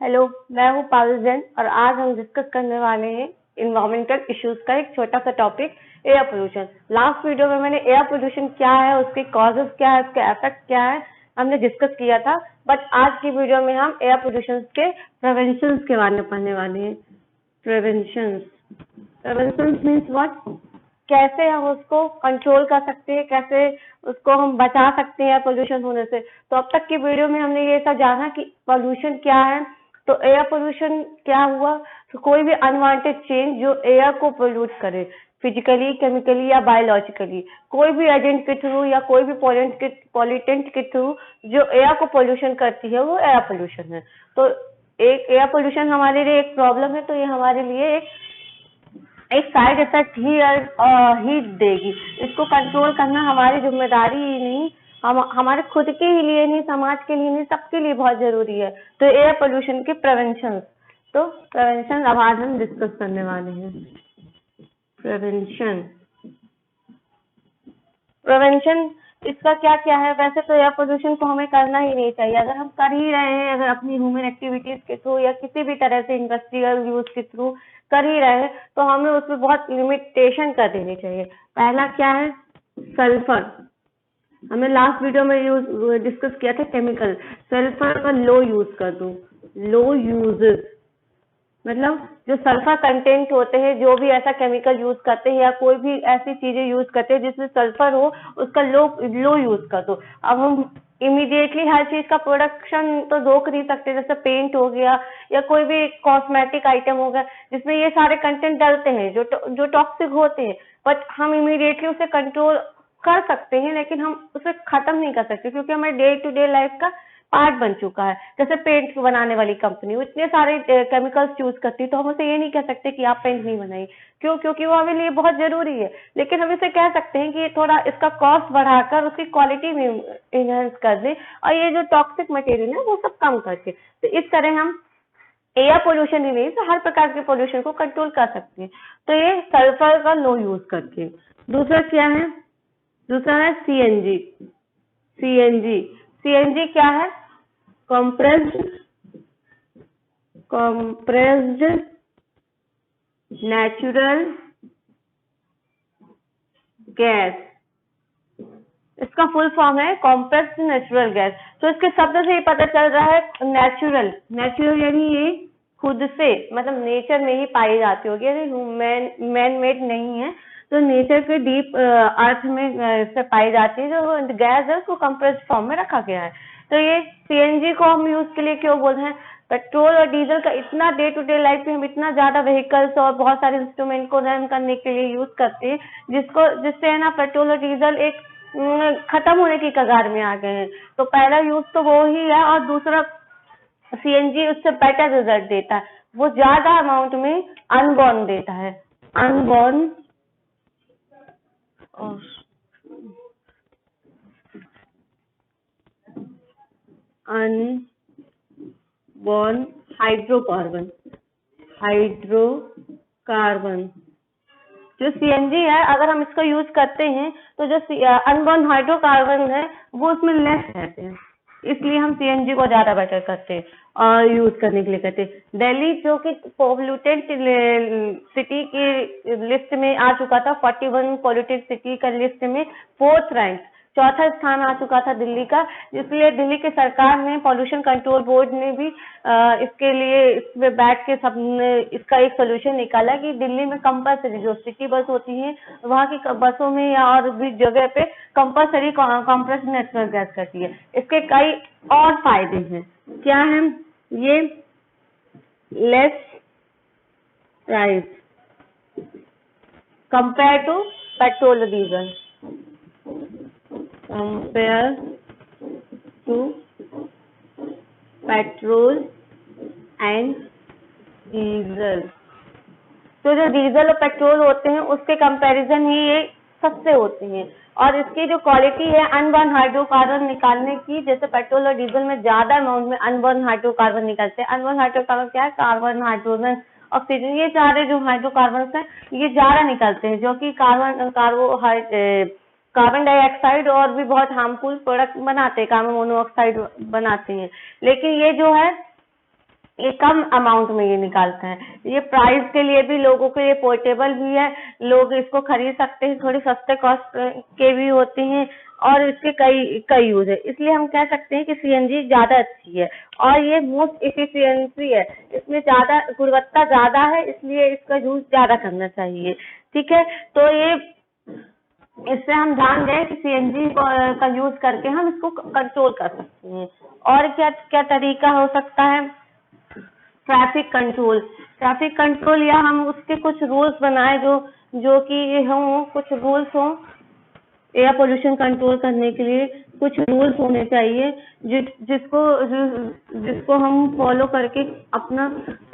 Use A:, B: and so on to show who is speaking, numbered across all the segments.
A: Hello, मैं हूँ पारुल जैन और आज हम डिस्कस करने वाले हैं इन्वायरमेंटल इश्यूज का एक छोटा सा topic air pollution. Last video में मैंने एयर पोल्यूशन क्या है, उसके कॉजेस क्या है, उसके इफेक्ट क्या है, हमने डिस्कस किया था। बट आज की वीडियो में हम एयर पोल्यूशन के प्रिवेंशन के बारे में पढ़ने वाले हैं। प्रिवेंशन मीन्स व्हाट, कैसे हम उसको कंट्रोल कर सकते हैं, कैसे उसको हम बचा सकते हैं पोल्यूशन होने से। तो अब तक की वीडियो में हमने ये सब जाना कि पोल्यूशन क्या है। तो एयर पोल्यूशन क्या हुआ, तो कोई भी अनवांटेड चेंज जो एयर को पोल्यूट करे, फिजिकली, केमिकली या बायोलॉजिकली, कोई भी एजेंट के थ्रू या कोई भी पॉल्यूटेंट के थ्रू जो एयर को पोल्यूशन करती है वो एयर पोल्यूशन है। तो एक एयर पोल्यूशन हमारे लिए एक प्रॉब्लम है, तो ये हमारे लिए एक साइड इफेक्ट ही देगी। इसको कंट्रोल करना हमारी जिम्मेदारी ही नहीं, हमारे खुद के ही लिए नहीं, समाज के लिए नहीं, सबके लिए बहुत जरूरी है। तो एयर पोल्यूशन के प्रिवेंशन, तो प्रिवेंशन अब आज हम डिस्कस करने वाले हैं। प्रिवेंशन इसका क्या क्या है। वैसे तो एयर पोल्यूशन को हमें करना ही नहीं चाहिए। अगर हम कर ही रहे हैं, अगर अपनी ह्यूमन एक्टिविटीज के थ्रू या किसी भी तरह से इंडस्ट्रियल यूज के थ्रू कर ही रहे हैं, तो हमें उसमें बहुत लिमिटेशन कर देनी चाहिए। पहला क्या है, सल्फर। हमने लास्ट वीडियो में डिस्कस किया था केमिकल। सल्फर का लो यूज कर दो, लो यूजेस मतलब जो सल्फर कंटेंट होते हैं, जो भी ऐसा केमिकल यूज करते हैं या कोई भी ऐसी चीजें यूज करते हैं जिसमें सल्फर हो, उसका लो यूज कर दो। अब हम इमीडिएटली हर चीज का प्रोडक्शन तो रोक नहीं सकते, जैसे पेंट हो गया या कोई भी कॉस्मेटिक आइटम हो गया जिसमें ये सारे कंटेंट डलते हैं जो टॉक्सिक होते हैं। बट हम इमीडिएटली उसे कंट्रोल कर सकते हैं, लेकिन हम उसे खत्म नहीं कर सकते क्योंकि हमारे डे टू डे लाइफ का पार्ट बन चुका है। जैसे पेंट बनाने वाली कंपनी इतने सारे केमिकल्स यूज करती है, तो हम उसे ये नहीं कह सकते कि आप पेंट नहीं बनाइए। क्यों? क्योंकि वो हमारे लिए बहुत जरूरी है। लेकिन हम इसे कह सकते हैं कि थोड़ा इसका कॉस्ट बढ़ाकर उसकी क्वालिटी में इनहेंस कर दे और ये जो टॉक्सिक मटेरियल है वो सब कम करके। तो इस तरह हम एयर पोल्यूशन ही नहीं, तो हर प्रकार के पोल्यूशन को कंट्रोल कर सकते हैं। तो ये सल्फर का लो यूज करके। दूसरा क्या है, दूसरा है सीएनजी। सीएनजी क्या है, compressed नेचुरल गैस। इसका फुल फॉर्म है कॉम्प्रेस्ड नेचुरल गैस। तो इसके शब्द से ही पता चल रहा है नेचुरल यानी ये खुद से, मतलब नेचर में ही पाई जाती होगी, मैन मेड नहीं है। तो नेचर के डीप अर्थ में से पाई जाती है। जो गैस है उसको कंप्रेस्ड फॉर्म में रखा गया है। तो ये सीएनजी को हम यूज के लिए क्यों बोल रहे हैं, पेट्रोल और डीजल का इतना डे टू डे लाइफ में हम इतना ज्यादा व्हीकल्स और बहुत सारे इंस्ट्रूमेंट को रन करने के लिए यूज करते हैं, जिससे है ना पेट्रोल और डीजल एक खत्म होने की कगार में आ गए हैं। तो पहला यूज तो वो ही है, और दूसरा सीएनजी उससे बेटर रिजल्ट देता है। वो ज्यादा अमाउंट में अनबॉर्न देता है, अनबॉर्न हाइड्रोकार्बन। जो सीएनजी है, अगर हम इसका यूज करते हैं तो जो अनबर्न हाइड्रोकार्बन है वो उसमें लेस रहते हैं, इसलिए हम सीएनजी को ज्यादा बेटर करते हैं और यूज करने के लिए कहते हैं। दिल्ली जो कि पॉल्यूटेड सिटी की लिस्ट में आ चुका था, 41 पॉल्यूटेड सिटी का लिस्ट में 4th रैंक, चौथा स्थान आ चुका था दिल्ली का। इसलिए दिल्ली की सरकार ने, पॉल्यूशन कंट्रोल बोर्ड ने भी इसके लिए इसमें बैठ के सबने इसका एक सोल्यूशन निकाला कि दिल्ली में कंपलसरी जो सिटी बस होती है वहाँ की बसों में या और भी जगह पे कंपलसरी कंप्रेस्ड नेचुरल गैस करती है। इसके कई और फायदे हैं। क्या है ये, less price compare to petrol diesel, compare to petrol and diesel. तो जो डीजल और पेट्रोल होते हैं उसके कंपैरिजन ही ये सस्ते होते हैं। और इसकी जो क्वालिटी है अनबर्न हाइड्रोकार्बन निकालने की, जैसे पेट्रोल और डीजल में ज्यादा अमाउंट में अनबर्न हाइड्रोकार्बन निकलते हैं। अनबर्न हाइड्रोकार्बन क्या है, कार्बन, हाइड्रोजन, ऑक्सीजन, ये सारे जो हाइड्रोकार्बन है ये ज्यादा निकलते हैं, जो कि कार्बन डाइऑक्साइड और भी बहुत हार्मफुल प्रोडक्ट बनाते हैं, कार्बन मोनोऑक्साइड बनाते हैं। लेकिन ये जो है ये कम अमाउंट में ये निकालते हैं। ये प्राइस के लिए भी, लोगों के लिए पोर्टेबल भी है, लोग इसको खरीद सकते हैं, थोड़ी सस्ते कॉस्ट के भी होते हैं और इसके कई कई यूज है। इसलिए हम कह सकते हैं कि सीएनजी ज्यादा अच्छी है और ये मोस्ट इफिशियंसी है, इसमें ज्यादा गुणवत्ता ज्यादा है, इसलिए इसका यूज ज्यादा करना चाहिए। ठीक है, तो ये इससे हम जान गए कि सीएनजी का यूज करके हम इसको कंट्रोल कर सकते हैं। और क्या क्या तरीका हो सकता है? ट्रैफिक कंट्रोल या हम उसके कुछ रूल्स बनाए जो जो कि हों, कुछ रूल्स हों एयर पोल्यूशन कंट्रोल करने के लिए। कुछ रूल्स होने चाहिए जिसको हम फॉलो करके अपना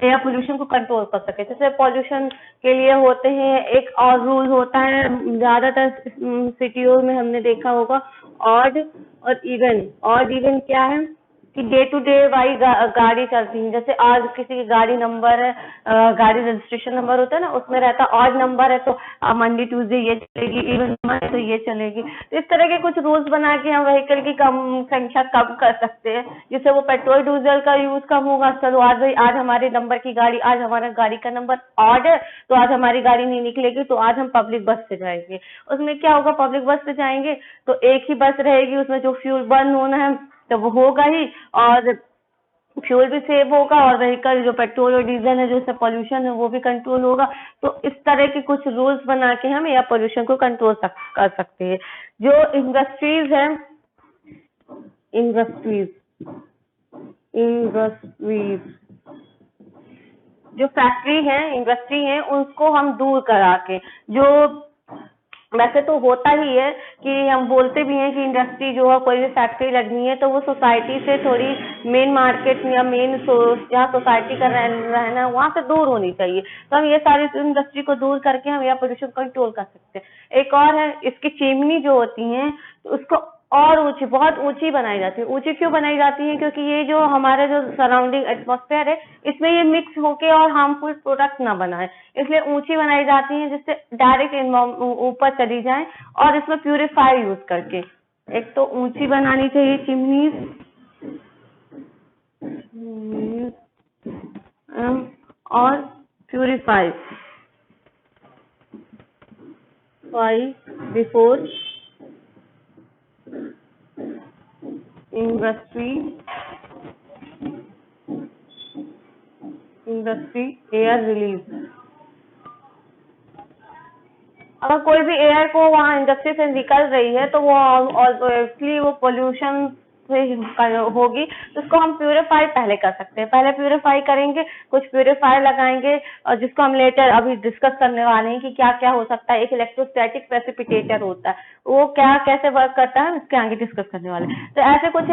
A: एयर पोल्यूशन को कंट्रोल कर सके। जैसे पोल्यूशन के लिए होते हैं, एक और रूल होता है, ज्यादातर सिटियों में हमने देखा होगा, ऑड और इवन क्या है कि डे टू डे वाइज गाड़ी चलती है। जैसे आज किसी की गाड़ी नंबर है, गाड़ी रजिस्ट्रेशन नंबर होता है ना, उसमें रहता ऑड नंबर है तो मंडे ट्यूसडे ये चलेगी, इवन नंबर तो ये चलेगी। तो इस तरह के कुछ रूल्स बना के हम व्हीकल की संख्या कम कर सकते हैं, जिससे वो पेट्रोल डीजल का यूज कम होगा। चलो आज हमारे नंबर की गाड़ी, आज हमारा गाड़ी का नंबर ऑड है तो आज हमारी गाड़ी नहीं निकलेगी, तो आज हम पब्लिक बस से जाएंगे। उसमें क्या होगा, पब्लिक बस से जाएंगे तो एक ही बस रहेगी, उसमें जो फ्यूल बर्न होना है तो वो होगा ही, और फ्यूल भी सेव होगा, और व्हीकल जो पेट्रोल और डीजल है, जो इससे पॉल्यूशन है, वो भी कंट्रोल होगा। तो इस तरह के कुछ रूल्स बना के हम एयर पॉल्यूशन को कंट्रोल कर सकते हैं। जो इंडस्ट्रीज है, इंडस्ट्रीज जो इंडस्ट्री है उसको हम दूर करा के, जो वैसे तो होता ही है कि हम बोलते भी हैं कि इंडस्ट्री जो है, कोई भी फैक्ट्री लगनी है तो वो सोसाइटी से थोड़ी मेन मार्केट या जहाँ सोसाइटी का रहना वहाँ से दूर होनी चाहिए। तो हम ये सारी इंडस्ट्री को दूर करके हम एयर पोल्यूशन कंट्रोल कर सकते हैं। एक और है, इसकी चिमनी जो होती है तो उसको और ऊंची, बहुत ऊंची बनाई जाती है। ऊंची क्यों बनाई जाती है? क्योंकि ये जो हमारे जो सराउंडिंग एटमॉस्फेयर है, इसमें ये मिक्स होके और हार्मफुल प्रोडक्ट ना बनाए, इसलिए ऊंची बनाई जाती है, जिससे डायरेक्ट ऊपर चली जाए, और इसमें प्यूरिफायर यूज करके। एक तो ऊंची बनानी चाहिए चिमनी, और purify before industry air release. अगर कोई भी एयर को वहाँ इंडस्ट्री से निकल रही है तो वो ऑब्वियसली वो पोल्यूशन से होगी, तो उसको हम प्यूरिफाई पहले कर सकते हैं। पहले प्यूरिफाई करेंगे, कुछ प्यूरिफायर लगाएंगे, और जिसको हम लेटर अभी डिस्कस करने वाले हैं कि क्या क्या हो सकता है। एक इलेक्ट्रोस्टैटिक प्रेसिपिटेटर होता है, वो क्या कैसे वर्क करता है, इसके आगे डिस्कस करने वाले हैं। तो ऐसे कुछ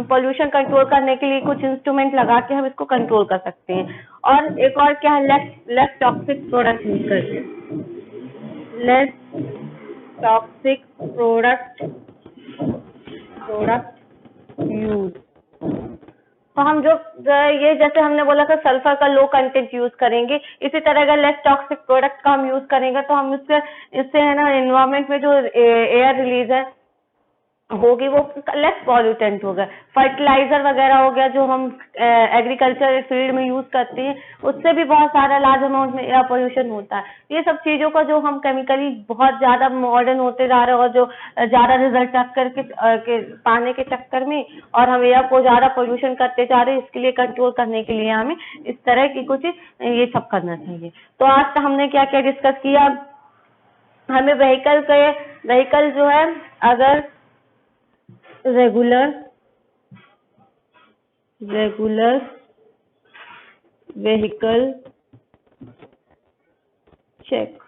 A: पोल्यूशन कंट्रोल करने के लिए कुछ इंस्ट्रूमेंट लगा के हम इसको कंट्रोल कर सकते हैं। और एक और क्या है, लेस टॉक्सिक प्रोडक्ट यूज करके, लेस टॉक्सिक प्रोडक्ट यूज। तो हम जो ये जैसे हमने बोला था सल्फर का लो कंटेंट यूज करेंगे, इसी तरह अगर लेस टॉक्सिक प्रोडक्ट का हम यूज करेंगे तो हम इससे है ना एनवायरमेंट में जो एयर रिलीज है होगी वो लेस पॉल्यूटेंट होगा। फर्टिलाइजर वगैरह हो गया जो हम एग्रीकल्चर फील्ड में यूज करते हैं, उससे भी बहुत सारा लार्ज अमाउंट में एयर पोल्यूशन होता है। ये सब चीजों का जो हम केमिकली बहुत ज्यादा मॉडर्न होते जा रहे हैं और जो ज्यादा रिजल्ट के पाने के चक्कर में और हम एयर को ज्यादा पोल्यूशन करते जा रहे हैं, इसके लिए कंट्रोल करने के लिए हमें इस तरह की कुछ ये सब करना चाहिए। तो आज हमने क्या क्या डिस्कस किया, हमें व्हीकल जो है अगर regular vehicle check,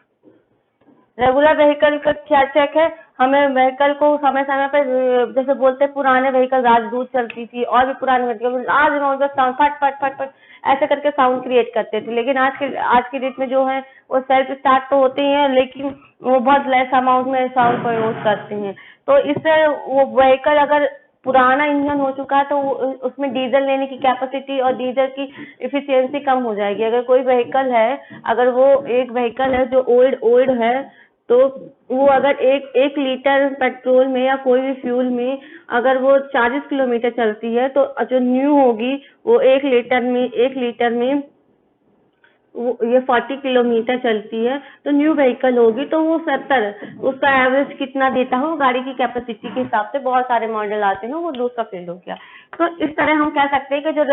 A: regular vehicle का क्या चेक है, हमें व्हीकल को समय समय पर, जैसे बोलते पुराने व्हीकल राजदूत चलती थी और भी पुराने vehicle large amount of sound फट फट फट फट ऐसे करके साउंड क्रिएट करते थे। लेकिन आज के डेट में जो है वो सेल्फ स्टार्ट तो होते हैं लेकिन वो बहुत लेस अमाउंट में साउंड प्रोड्यूस करते हैं। तो इससे वो व्हीकल अगर पुराना इंजन हो चुका है तो उसमें डीजल लेने की कैपेसिटी और डीजल की इफिशियंसी कम हो जाएगी। अगर कोई व्हीकल है, अगर वो एक व्हीकल है जो ओल्ड है तो वो अगर एक लीटर पेट्रोल में या कोई भी फ्यूल में अगर वो 40 किलोमीटर चलती है, तो जो न्यू होगी वो एक लीटर में वो ये 40 किलोमीटर चलती है, तो न्यू व्हीकल होगी तो वो 70, उसका एवरेज कितना देता है वो गाड़ी की कैपेसिटी के हिसाब से, बहुत सारे मॉडल आते हैं, वो दूसरा फील्ड हो गया। तो इस तरह हम कह सकते हैं कि जो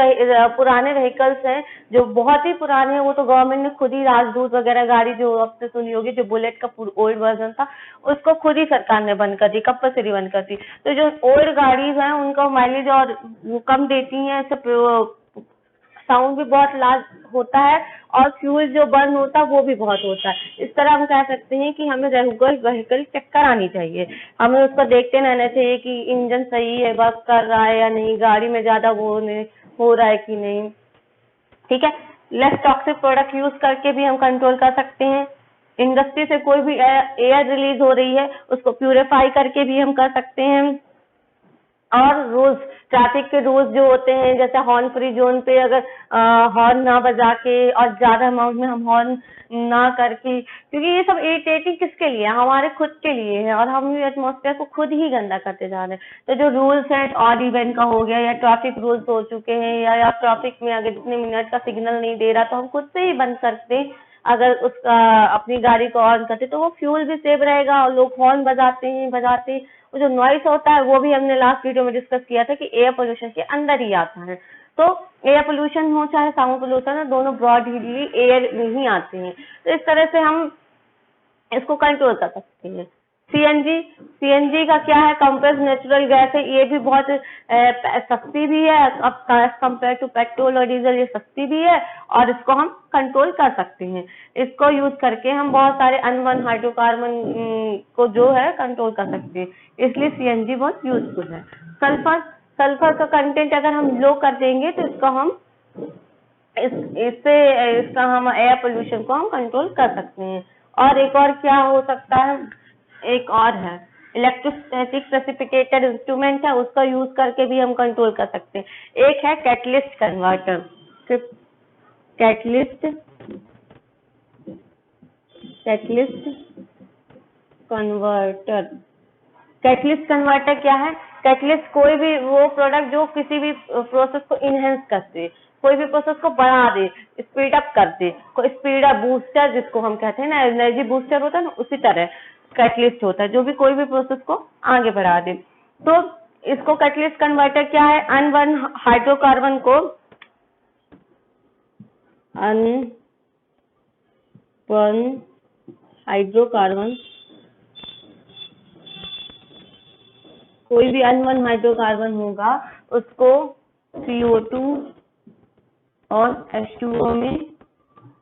A: पुराने व्हीकल्स हैं, जो बहुत ही पुराने हैं, वो तो गवर्नमेंट ने खुद ही राजदूत वगैरह गाड़ी जो आपने सुनी होगी, जो बुलेट का ओल्ड वर्जन था, उसको खुद ही सरकार ने बंद कर दी, कंपल्सरी बंद कर दी। तो जो ओल्ड गाड़ीज हैं उनका माइलेज और वो कम देती हैं, साउंड भी बहुत लाउड होता है और फ्यूल जो बर्न होता है वो भी बहुत होता है। इस तरह हम कह सकते हैं कि हमें रेगुलर व्हीकल चेक करानी चाहिए, हमें उसको देखते रहना चाहिए कि इंजन सही है, वर्क कर रहा है या नहीं, गाड़ी में ज्यादा वो नहीं हो रहा है कि नहीं। ठीक है, लेस टॉक्सिक प्रोडक्ट यूज करके भी हम कंट्रोल कर सकते हैं। इंडस्ट्री से कोई भी एयर रिलीज हो रही है उसको प्यूरिफाई करके भी हम कर सकते हैं। और रूल्स, ट्रैफिक के रूल्स जो होते हैं, जैसे हॉर्न फ्री जोन पे अगर हॉर्न ना बजा के और ज्यादा अमाउंट में हम हॉर्न ना करके, क्योंकि ये सब इरिटेटिंग किसके लिए है, हमारे खुद के लिए है और हम एटमॉस्फेयर को खुद ही गंदा करते जा रहे हैं। तो जो रूल्स है ऑड इवन का हो गया, या ट्रैफिक रूल्स हो चुके हैं, या ट्रैफिक में अगर इतने मिनट का सिग्नल नहीं दे रहा तो हम खुद से ही बंद करते हैं। अगर उसका अपनी गाड़ी को ऑन करते तो वो फ्यूल भी सेव रहेगा, और लोग हॉर्न बजाते हैं, वो जो नॉइस होता है वो भी हमने लास्ट वीडियो में डिस्कस किया था कि एयर पोल्यूशन के अंदर ही आता है। तो एयर पोल्यूशन हो चाहे साउंड पोल्यूशन है, दोनों ब्रॉडली एयर में ही आते हैं। तो इस तरह से हम इसको कंट्रोल कर सकते हैं। सीएनजी का क्या है, कंप्रेस्ड नेचुरल गैस है, ये भी बहुत सस्ती भी है, अब कंपेयर टू पेट्रोल और डीजल ये सस्ती भी है, और इसको हम कंट्रोल कर सकते हैं। इसको यूज करके हम बहुत सारे अनवन हाइड्रोकार्बन को जो है कंट्रोल कर सकते हैं, इसलिए सीएनजी बहुत यूजफुल है। सल्फर का कंटेंट अगर हम लो कर देंगे तो इसका हम एयर पोल्यूशन को हम कंट्रोल कर सकते हैं। और एक और क्या हो सकता है, एक और है इलेक्ट्रोस्टैटिक प्रेसिपिटेटेड इंस्ट्रूमेंट है, उसका यूज करके भी हम कंट्रोल कर सकते हैं। एक है कैटलिस्ट कन्वर्टर। कैटलिस्ट कन्वर्टर क्या है? कैटलिस्ट कोई भी वो प्रोडक्ट जो किसी भी प्रोसेस को इनहेंस करते, कोई भी प्रोसेस को बढ़ा दे, स्पीड अप कर दे, कोई स्पीड अप बूस्टर जिसको हम कहते हैं ना, एनर्जी बूस्टर होता है ना, उसी तरह कैटलिस्ट होता है जो भी कोई भी प्रोसेस को आगे बढ़ा दे। तो इसको कैटलिस्ट कन्वर्टर क्या है, अनवन हाइड्रोकार्बन को कोई भी अनवन हाइड्रोकार्बन होगा उसको CO2 और H2O में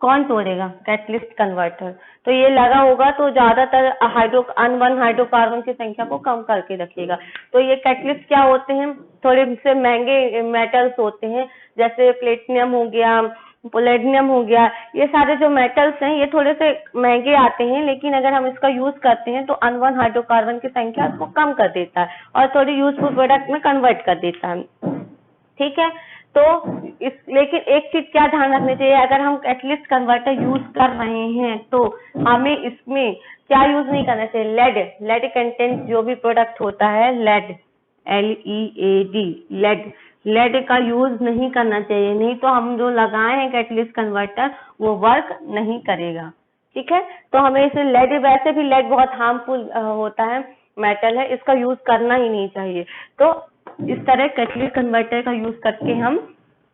A: कौन तोड़ेगा? Catalyst converter. तो ये लगा होगा तो ज्यादातर अनवन हाइड्रोकार्बन की संख्या को कम करके रखेगा। तो ये कैटलिस्ट क्या होते हैं, थोड़े से महंगे मेटल्स होते हैं, जैसे प्लेटिनम हो गया, पोलेडियम हो गया, ये सारे जो मेटल्स हैं ये थोड़े से महंगे आते हैं, लेकिन अगर हम इसका यूज करते हैं तो अनवन हाइड्रोकार्बन की संख्या को कम कर देता है और थोड़ी यूजफुल प्रोडक्ट में कन्वर्ट कर देता है। ठीक है, तो लेकिन एक चीज क्या ध्यान रखनी चाहिए, अगर हम कैटलिस्ट कन्वर्टर यूज कर रहे हैं तो हमें इसमें क्या यूज नहीं करना चाहिए, लेड कंटेंट जो भी प्रोडक्ट होता है, लेड का यूज नहीं करना चाहिए, नहीं तो हम जो लगाए हैं कैटलिस्ट कन्वर्टर वो वर्क नहीं करेगा। ठीक है, तो हमें इसे वैसे भी लेड बहुत हार्मफुल होता है, मेटल है, इसका यूज करना ही नहीं चाहिए। तो इस तरह कैटलिस्ट कन्वर्टर का यूज करके हम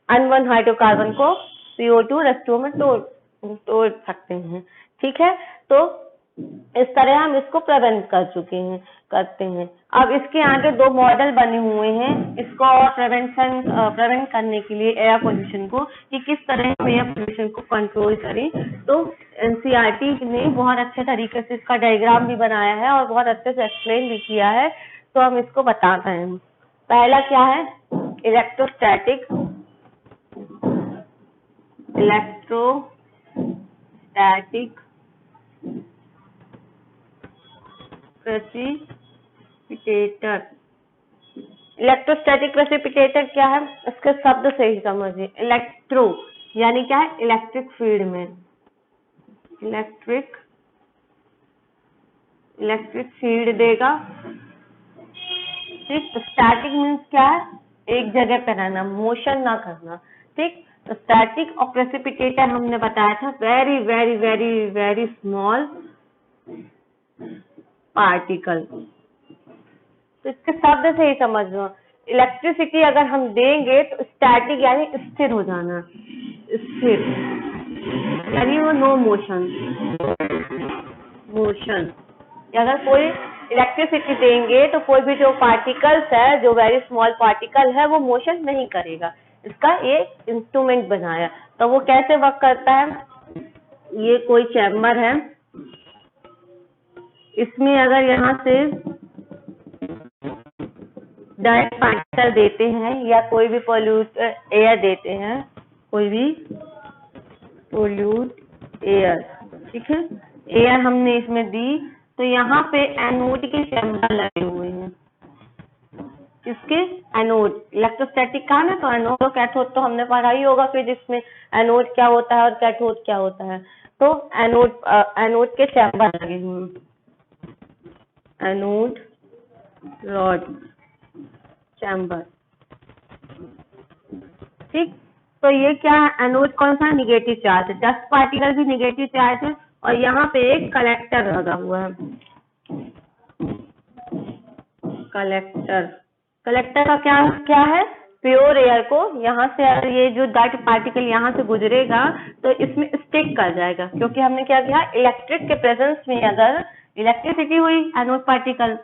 A: अनवन हाइड्रोकार्बन को CO2 रेस्टो में तोड़ सकते हैं। ठीक है, तो इस तरह हम इसको करते हैं। अब इसके आगे 2 मॉडल बने हुए हैं इसको और प्रिवेंट करने के लिए एयर पोल्यूशन को, कि किस तरह हम एयर पोल्यूशन को कंट्रोल करें। तो NCERT ने बहुत अच्छे तरीके से इसका डायग्राम भी बनाया है और बहुत अच्छे से एक्सप्लेन भी किया है, तो हम इसको बताते हैं। पहला क्या है, इलेक्ट्रोस्टैटिक प्रेसिपिटेटर क्या है, इसके शब्द से ही समझिए। इलेक्ट्रो यानी क्या है, इलेक्ट्रिक फील्ड में, इलेक्ट्रिक इलेक्ट्रिक फील्ड देगा। ठीक, तो स्टैटिक मीन्स क्या है, एक जगह पे रहना, मोशन ना करना। ठीक, तो स्टैटिक और प्रेसिपिटेटर हमने बताया था very very very very small particle. तो इसके शब्द से ही समझ लो, इलेक्ट्रिसिटी अगर हम देंगे तो स्टैटिक यानी स्थिर हो जाना, स्थिर यानी वो नो मोशन। मोशन, अगर कोई इलेक्ट्रिसिटी देंगे तो कोई भी जो पार्टिकल्स है, जो वेरी स्मॉल पार्टिकल है, वो मोशन नहीं करेगा। इसका एक इंस्ट्रूमेंट बनाया, तो वो कैसे वर्क करता है, ये कोई चैम्बर है, इसमें अगर यहाँ से डायरेक्ट पार्टिकल देते हैं या कोई भी पोल्यूट एयर देते हैं, कोई भी पोल्यूट एयर, ठीक है, एयर हमने इसमें दी, तो यहाँ पे एनोड के चैम्बर लगे हुए हैं। किसके, एनोड। इलेक्ट्रोस्टैटिक कहा ना, तो एनोड और कैथोड तो हमने पढ़ा ही होगा फिजिक्स में, एनोड क्या होता है और कैथोड क्या होता है। तो एनोड के चैम्बर लगे हुए हैं, एनोड रॉड चैम्बर। ठीक, तो ये क्या है, एनोड कौन सा, निगेटिव चार्ज है, डस्ट पार्टिकल भी निगेटिव चार्ज है, और यहाँ पे एक कलेक्टर लगा हुआ है। कलेक्टर, कलेक्टर का क्या क्या है, प्योर एयर को यहाँ से, ये जो डस्ट पार्टिकल यहाँ से गुजरेगा तो इसमें स्टिक कर जाएगा, क्योंकि हमने क्या किया, इलेक्ट्रिक के प्रेजेंस में अगर इलेक्ट्रिसिटी हुई, एनोड पार्टिकल,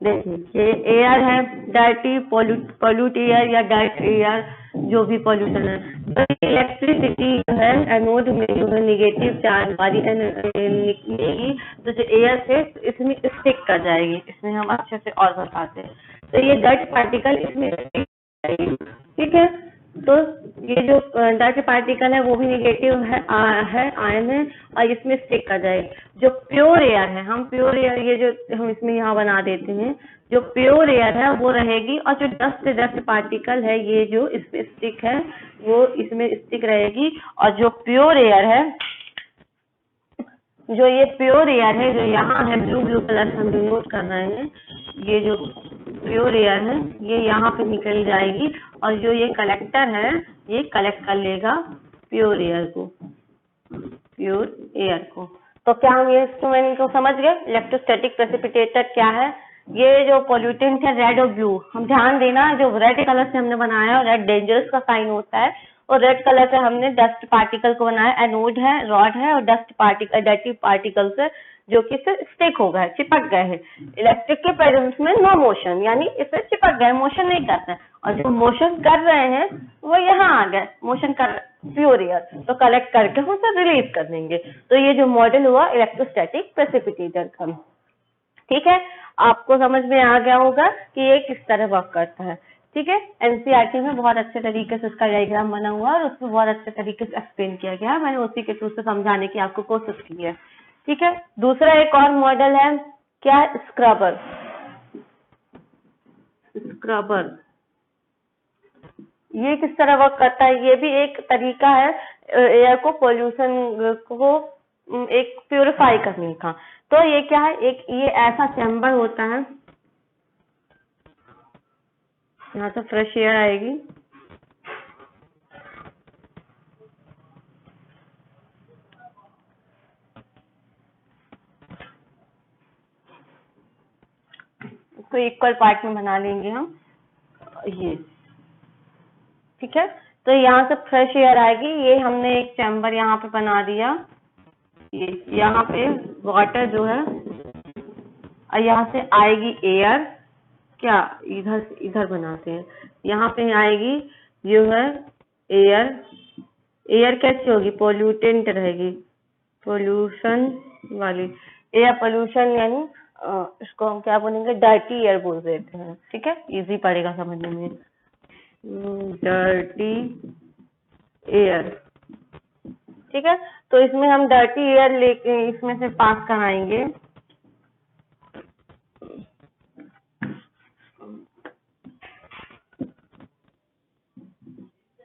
A: देखिए ये एयर है, डर्टी पोल्यूट एयर या डर्ट एयर, जो भी पोल्यूशन है, तो इलेक्ट्रिसिटी है एनोड में जो है निगेटिव चार्ज वाली निकलेगी, तो जो एयर से इसमें स्टिक कर जाएगी। इसमें हम अच्छे से और बताते हैं, तो ये डर्ट पार्टिकल इसमें स्टिक करेगी। ठीक है, तो ये जो डर्ट पार्टिकल है वो भी निगेटिव है आयन है, और इसमें स्टिक कर जाएगी। जो प्योर एयर है, हम प्योर एयर, ये जो हम इसमें यहाँ बना देते हैं, जो प्योर एयर है वो रहेगी, और जो डस्ट पार्टिकल है, ये जो इसमें स्टिक है वो इसमें स्टिक रहेगी। और जो प्योर एयर है, जो ये प्योर एयर है, जो यहाँ है ब्लू कलर से हम डिनोट कर रहे हैं, ये जो प्योर एयर है ये यहाँ पे निकल जाएगी, और जो ये कलेक्टर है ये कलेक्ट कर लेगा प्योर एयर को, प्योर एयर को। तो क्या हम ये इंस्ट्रूमेंट को समझ गए, इलेक्ट्रोस्टैटिक प्रेसिपिटेटर क्या है। ये जो पोल्यूटेंट है रेड और ब्लू, हम ध्यान देना, जो रेड कलर से हमने बनाया, रेड डेंजरस का साइन होता है, और रेड कलर से हमने डस्ट पार्टिकल को बनाया, एनोड है, रॉड है, और डस्ट पार्टिकल, डर्टी पार्टिकल्स है जो कि इससे स्टिक हो गए, चिपक गए हैं। इलेक्ट्रिक के प्रेजेंस में नो मोशन, यानी इससे चिपक गए, मोशन नहीं करते हैं, और जो मोशन कर रहे हैं वो यहाँ आ गए, मोशन कर प्योर एयर, तो कलेक्ट करके हम उसे रिलीज कर देंगे। तो ये जो मॉडल हुआ इलेक्ट्रोस्टैटिक प्रेसिपिटेटर का, ठीक है, आपको समझ में आ गया होगा कि ये किस तरह वर्क करता है। ठीक है, एनसीईआरटी में बहुत अच्छे तरीके से इसका डायग्राम बना हुआ है, और उसमें बहुत अच्छे तरीके से एक्सप्लेन किया गया है, मैंने उसी के थ्रू से समझाने की आपको कोशिश की है। ठीक है, दूसरा एक और मॉडल है, क्या है, स्क्रबर। स्क्रबर ये किस तरह वर्क करता है, ये भी एक तरीका है एयर को, पोल्यूशन को एक प्यूरिफाई करने का। तो ये क्या है, एक ये ऐसा चैम्बर होता है, यहाँ से फ्रेश एयर आएगी, तो इक्वल पार्ट में बना लेंगे हम ये। ठीक है, तो यहाँ से फ्रेश एयर आएगी, ये हमने एक चैम्बर यहाँ पे बना दिया, ये यहाँ पे वाटर जो है, और यहाँ से आएगी एयर, क्या इधर इधर बनाते हैं, यहाँ पे आएगी जो है एयर। एयर कैसी होगी, पोल्यूटेंट रहेगी, पोल्यूशन वाली एयर, पोल्यूशन यानी इसको हम क्या बोलेंगे, डर्टी एयर बोल देते हैं। ठीक है, इजी पड़ेगा समझने में, डर्टी एयर। ठीक है, तो इसमें हम डर्टी एयर लेके इसमें से पास कराएंगे,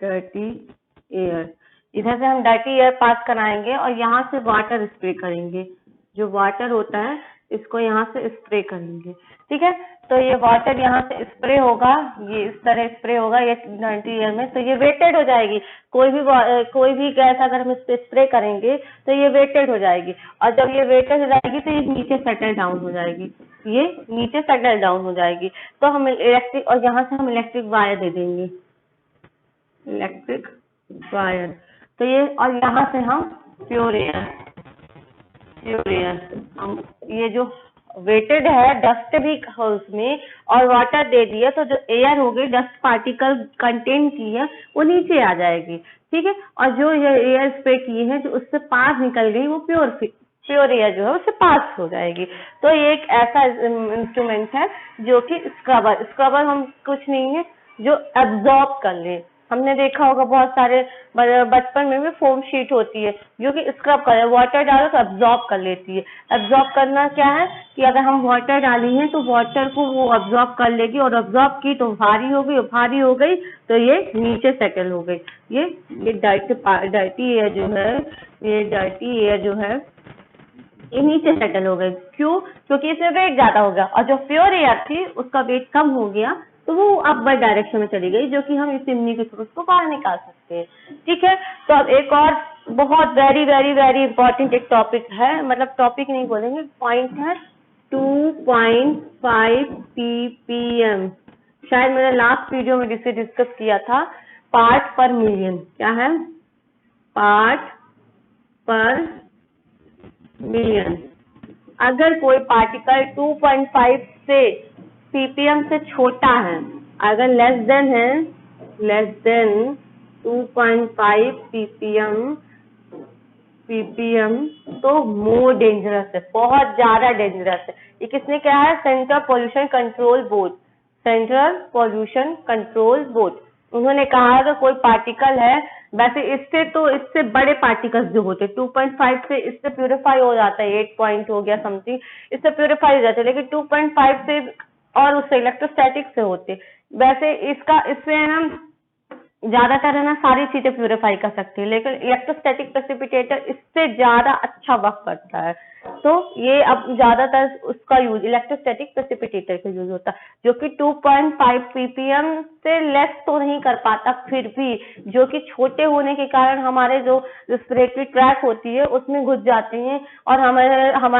A: डर्टी एयर, इधर से हम डर्टी एयर पास कराएंगे, और यहाँ से वाटर स्प्रे करेंगे। जो वाटर होता है इसको यहाँ से स्प्रे करेंगे। ठीक है, तो ये वाटर यहाँ से स्प्रे होगा, ये इस तरह स्प्रे होगा ये 90 ईयर में, तो ये वेटेड हो जाएगी। कोई भी गैस अगर हम इस पे स्प्रे करेंगे तो ये वेटेड हो जाएगी, और जब ये वेटेड हो जाएगी तो ये नीचे सेटल डाउन हो जाएगी, ये नीचे सेटल डाउन हो जाएगी। तो हम इलेक्ट्रिक, और यहाँ से हम इलेक्ट्रिक वायर दे देंगे, इलेक्ट्रिक वायर। तो ये, और यहाँ से हम प्योर एयर हम ये जो वेटेड है डस्ट भी उसमें और वाटर दे दिया, तो जो एयर हो गई डस्ट पार्टिकल कंटेंट की है वो नीचे आ जाएगी। ठीक है, और जो ये एयर स्प्रे की है जो उससे पास निकल गई वो प्योर एयर जो है उससे पास हो जाएगी। तो ये एक ऐसा इंस्ट्रूमेंट है जो कि स्क्रबर हम कुछ नहीं है जो एब्जॉर्ब कर ले। हमने देखा होगा बहुत सारे बचपन में भी फोम शीट होती है जो कि स्क्रब करे, वाटर डालो तो एब्जॉर्ब कर लेती है। एब्जॉर्ब करना क्या है कि अगर हम वाटर डाली हैं तो वाटर को वो एब्जॉर्ब कर लेगी, और एब्जॉर्ब की तो भारी हो गई तो ये नीचे सेटल हो गई। ये डर्टी एयर जो है ये नीचे सेटल हो गई। क्यों? क्योंकि इसमें वेट ज्यादा हो गया, और जो प्योर एयर थी उसका वेट कम हो गया तो वो अपवर्ड डायरेक्शन में चली गई, जो कि हम इस चिमनी के थ्रू उसको बाहर निकाल सकते हैं। ठीक है, तो अब एक और बहुत वेरी वेरी वेरी इंपॉर्टेंट एक टॉपिक है, मतलब टॉपिक नहीं बोलेंगे, पॉइंट है 2.5 ppm। शायद मैंने लास्ट वीडियो में जिसे डिस्कस किया था, पार्ट पर मिलियन। क्या है? पार्ट पर मिलियन। अगर कोई पार्टिकल 2.5 से ppm से छोटा है, अगर लेस देन 2.5 ppm तो मोर डेंजरस है, बहुत ज्यादा डेंजरस है। ये किसने कहा है? Central pollution control board. उन्होंने कहा कि कोई पार्टिकल है, वैसे इससे बड़े पार्टिकल्स जो होते हैं 2.5 से इससे प्यूरिफाई हो जाता है, 8 पॉइंट हो गया समथिंग, इससे प्यूरिफाई हो जाता है, लेकिन 2.5 से और उससे इलेक्ट्रोस्टैटिक से होते। वैसे इससे है ना ज्यादातर है ना सारी चीजें प्यूरिफाई कर सकती है, लेकिन इलेक्ट्रोस्टैटिक प्रेसिपिटेटर इससे ज्यादा अच्छा वर्क करता है। तो ये अब ज्यादातर उसका यूज इलेक्ट्रोस्टैटिक प्रेसिपिटेटर का यूज होता है, जो कि 2.5 ppm से लेस तो नहीं कर पाता, फिर भी जो कि छोटे होने के कारण हमारे जो रेस्पिरेटरी ट्रैक होती है उसमें घुस जाते हैं और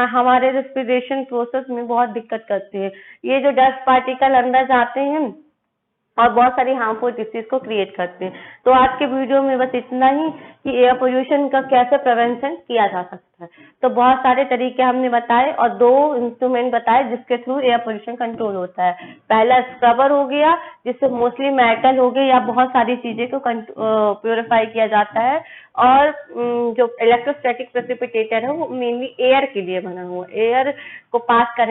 A: हमारे रेस्पिरेशन प्रोसेस में बहुत दिक्कत करते हैं। ये जो डस्ट पार्टिकल अंदर जाते हैं और बहुत सारी हार्मफुल डिसीज को क्रिएट करते हैं। तो आज के वीडियो में बस इतना ही कि एयर पोल्यूशन का कैसे प्रिवेंशन किया जा सकता है। तो बहुत सारे तरीके हमने बताए और 2 इंस्ट्रूमेंट बताए जिसके थ्रू एयर पोल्यूशन कंट्रोल होता है। पहला स्क्रबर हो गया, जिससे मोस्टली मेटल हो गए या बहुत सारी चीजें को प्योरीफाई किया जाता है, और जो इलेक्ट्रोस्टैटिक प्रेसिपिटेटर है वो मेनली एयर के लिए बना हुआ, एयर को पास करने